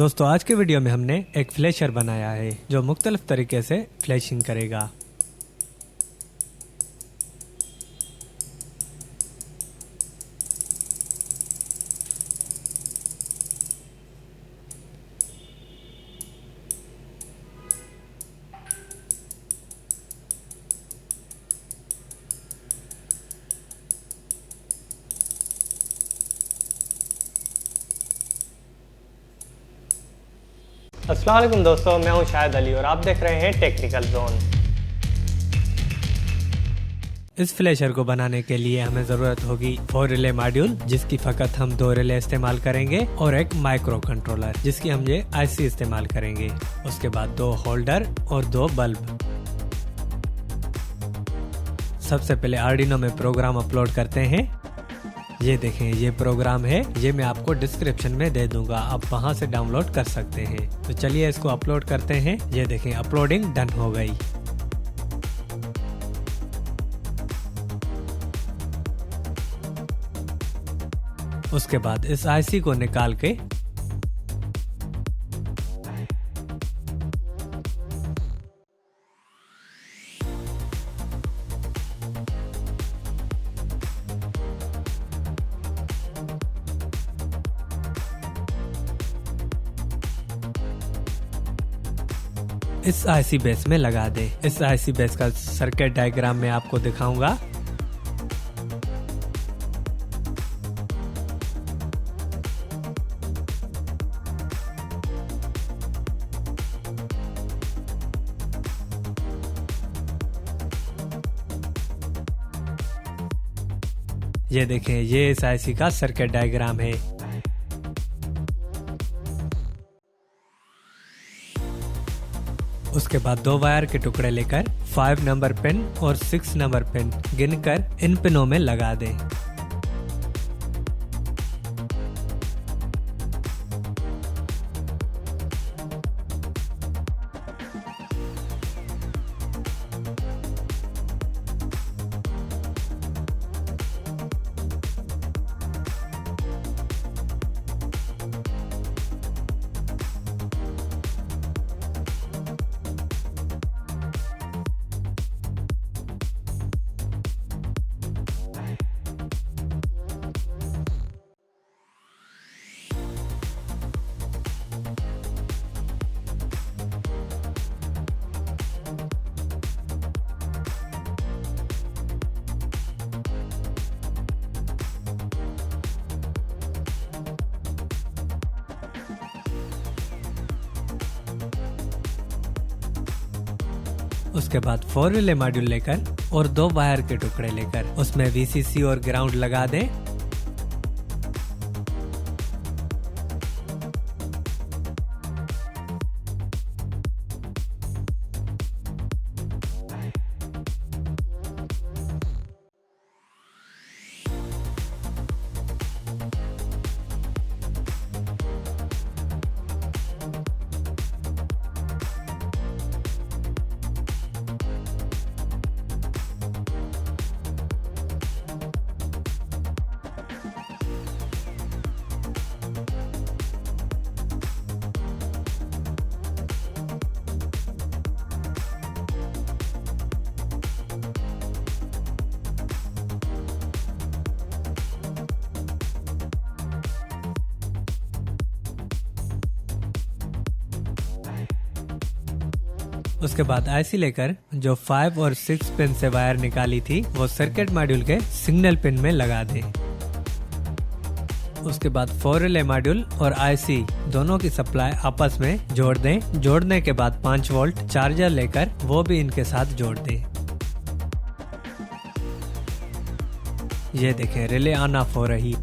दोस्तों आज के वीडियो में हमने एक फ्लैशर बनाया है जो मुख्तलिफ तरीके से फ्लैशिंग करेगा। अस्सलाम वालेकुम दोस्तों, मैं हूं शाहिद अली और आप देख रहे हैं टेक्निकल जोन। इस फ्लैशर को बनाने के लिए हमें जरूरत होगी 4 रिले मॉड्यूल जिसकी फकत हम 2 रिले इस्तेमाल करेंगे और एक माइक्रो कंट्रोलर जिसकी हम ये आईसी इस्तेमाल करेंगे। उसके बाद 2 होल्डर और 2 बल्ब। सबसे पहले आर्डिनो में प्रोग्राम अपलोड करते हैं। ये देखें, ये प्रोग्राम है, ये मैं आपको डिस्क्रिप्शन में दे दूंगा, आप वहां से डाउनलोड कर सकते हैं। तो चलिए इसको अपलोड करते हैं। ये देखें, अपलोडिंग डन हो गई। उसके बाद इस आईसी को निकाल के इस आईसी बेस में लगा दे। इस आईसी बेस का सर्किट डायग्राम में आपको दिखाऊंगा। ये देखें, ये इस आईसी का सर्किट डायग्राम है। उसके बाद 2 वायर के टुकड़े लेकर 5 नंबर पिन और 6 नंबर पिन गिनकर इन पिनों में लगा दें। उसके बाद 4 रिले मॉड्यूल लेकर और 2 वायर के टुकड़े लेकर उसमें वीसीसी और ग्राउंड लगा दें। उसके बाद आईसी लेकर जो 5 और 6 पिन से वायर निकाली थी वो सर्किट मॉड्यूल के सिग्नल पिन में लगा दें। उसके बाद 4 रिले मॉड्यूल और आईसी दोनों की सप्लाई आपस में जोड़ दें। जोड़ने के बाद 5 वोल्ट चार्जर लेकर वो भी इनके साथ जोड़ दें। ये देखें, रिले ऑन ऑफ हो रही।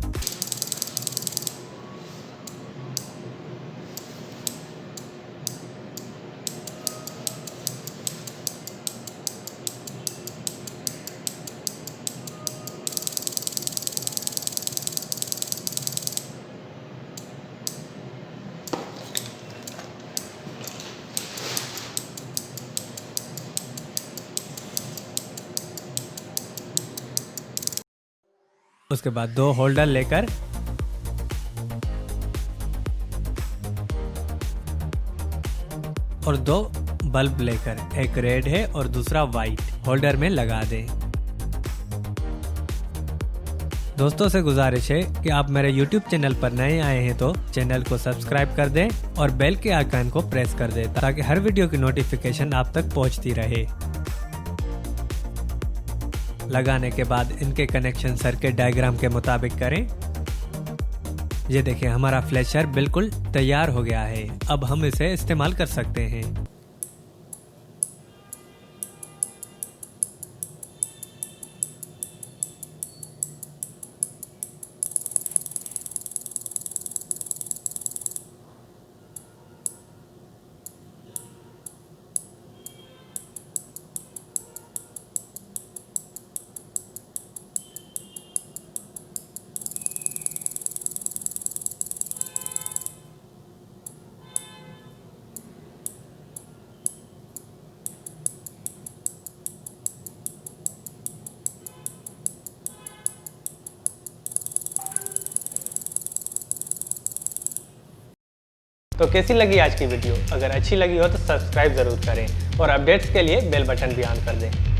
उसके बाद 2 होल्डर लेकर और 2 बल्ब लेकर, एक रेड है और दूसरा वाइट, होल्डर में लगा दें। दोस्तों से गुजारिश है कि आप मेरे YouTube चैनल पर नए आए हैं तो चैनल को सब्सक्राइब कर दें और बेल के आइकन को प्रेस कर दें ताकि हर वीडियो की नोटिफिकेशन आप तक पहुंचती रहे। लगाने के बाद इनके कनेक्शन सर्किट डायग्राम के मुताबिक करें। ये देखें, हमारा फ्लैशर बिल्कुल तैयार हो गया है। अब हम इसे इस्तेमाल कर सकते हैं। तो कैसी लगी आज की वीडियो? अगर अच्छी लगी हो तो सब्सक्राइब ज़रूर करें और अपडेट्स के लिए बेल बटन भी ऑन कर दें।